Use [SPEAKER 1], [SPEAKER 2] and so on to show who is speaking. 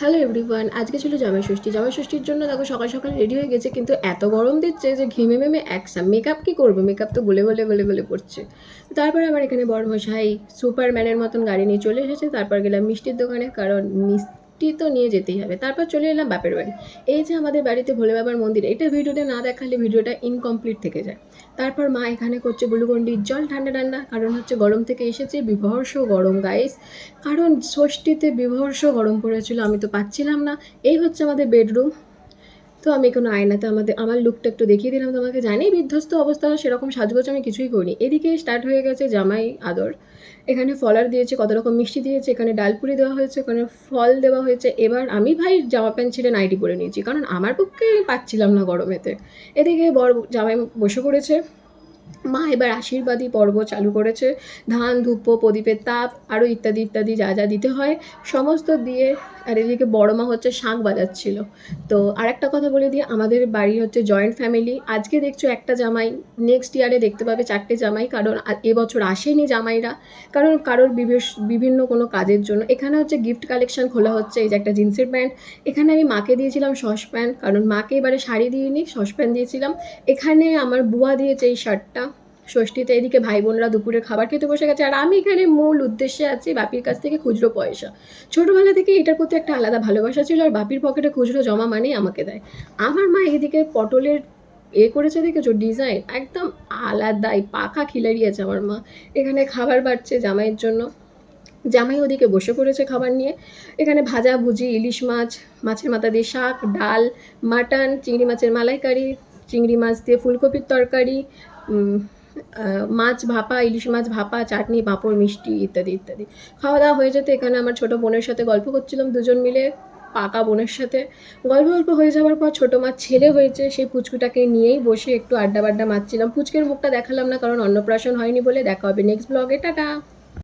[SPEAKER 1] Hello everyone, আজকে ছিল জামাই ষষ্ঠী। জামাই ষষ্ঠীর জন্য দেখো সকাল সকাল রেডি হয়ে গেছে, কিন্তু এত গরম দিচ্ছে যে ঘেমে মেমে একসাম। মেকআপ কি করবো, মেকআপ তো গলে পড়ছে। তারপরে আমার এখানে বড়মশাই সুপারম্যানের মতন গাড়ি নিয়ে চলে এসেছে। তারপর গেলাম মিষ্টির দোকানে, কারণ মিষ্টি তো নিয়ে যেতেই হবে। তারপর চলে এলাম বাপের বাড়ি। এই যে আমাদের বাড়িতে ভোলে বাবার মন্দির, এটা ভিডিওতে না দেখালে ভিডিওটা ইনকমপ্লিট থেকে যায়। তারপর মা এখানে করছে গ্লুকন্ডির জল ঠান্ডা ঠান্ডা, কারণ হচ্ছে গরম থেকে এসেছে, বিভৎস গরম গাইস। কারণ ষষ্ঠীতে বীভৎস গরম পড়েছিল, আমি তো পাচ্ছিলাম না। এই হচ্ছে আমাদের বেডরুম। তো আমি কোনো আয়নাতে আমার লুকটা একটু দেখিয়ে দিলাম তোমাকে। জানি বিধ্বস্ত অবস্থা, সেরকম সাজগোজ আমি কিছুই করিনি। এদিকে স্টার্ট হয়ে গেছে জামাই আদর। এখানে ফলার দিয়েছে, কত রকম মিষ্টি দিয়েছে, এখানে ডালপুরি দেওয়া হয়েছে, এখানে ফল দেওয়া হয়েছে। এবার আমি ভাই জামা প্যান্ট ছেড়ে নাইটি পরে নিয়েছি, কারণ আমার পক্ষে পাচ্ছিলাম না গরমেতে। এদিকে জামাই বসে পড়েছে। মা এবার আশীর্বাদী পর্ব চালু করেছে। ধান ধূপ প্রদীপের তাপ আরও ইত্যাদি ইত্যাদি যা যা দিতে হয় সমস্ত দিয়ে। আর এদিকে বড় মা হচ্ছে শাঁখ বাজাচ্ছিল। তো আর একটা কথা বলে দিই, আমাদের বাড়ি হচ্ছে জয়েন্ট ফ্যামিলি। আজকে দেখছো একটা জামাই, নেক্সট ইয়ারে দেখতে পাবে 4টে জামাই, কারণ এবছর আসেনি জামাইরা, কারণ কারোর বিভিন্ন কোনো কাজের জন্য। এখানে হচ্ছে গিফট কালেকশন খোলা হচ্ছে। এই যে একটা জিন্সের প্যান্ট, এখানে আমি মাকে দিয়েছিলাম সসপ্যান, কারণ মাকে এবারে শাড়ি দিইনি, সসপ্যান দিয়েছিলাম। এখানে আমার বুয়া দিয়েছে এই শার্টটা ষষ্ঠীতে। এদিকে ভাই বোনরা দুপুরে খাবার খেতে বসে গেছে, আর আমি এখানে মূল উদ্দেশ্যে আছি বাপির কাছ থেকে খুচরো পয়সা। ছোটোবেলা থেকে এটার প্রতি একটা আলাদা ভালোবাসা ছিল, আর বাপির পকেটে খুচরো জমা মানেই আমাকে দেয়। আমার মা এদিকে পটলের করেছে, দেখেছো ডিজাইন একদম আলাদাই, পাখা খিলাড়িয়েছে আমার মা। এখানে খাবার বাড়ছে জামাইয়ের জন্য। জামাই ওদিকে বসে পড়েছে খাবার নিয়ে। এখানে ভাজা ভুজি, ইলিশ মাছ, মাছের মাথা দিয়ে শাক, ডাল, মাটন, চিংড়ি মাছের মালাইকারি, চিংড়ি মাছ দিয়ে ফুলকপির তরকারি, মাছ ভাপা, ইলিশ মাছ ভাপা, চাটনি, পাঁপড়, মিষ্টি ইত্যাদি ইত্যাদি। খাওয়া দাওয়া হয়ে যেতে এখানে আমার ছোটো বোনের সাথে গল্প করছিলাম দুজন মিলে, পাকা বোনের সাথে। গল্প হয়ে যাওয়ার পর ছোটো মার ছেলে হয়েছে, সেই পুচকুটাকে নিয়েই বসে একটু আড্ডা মারছিলাম। পুচকের মুখটা দেখালাম না, কারণ অন্নপ্রাশন হয়নি বলে। দেখা হবে নেক্সট ব্লগে, টাটা।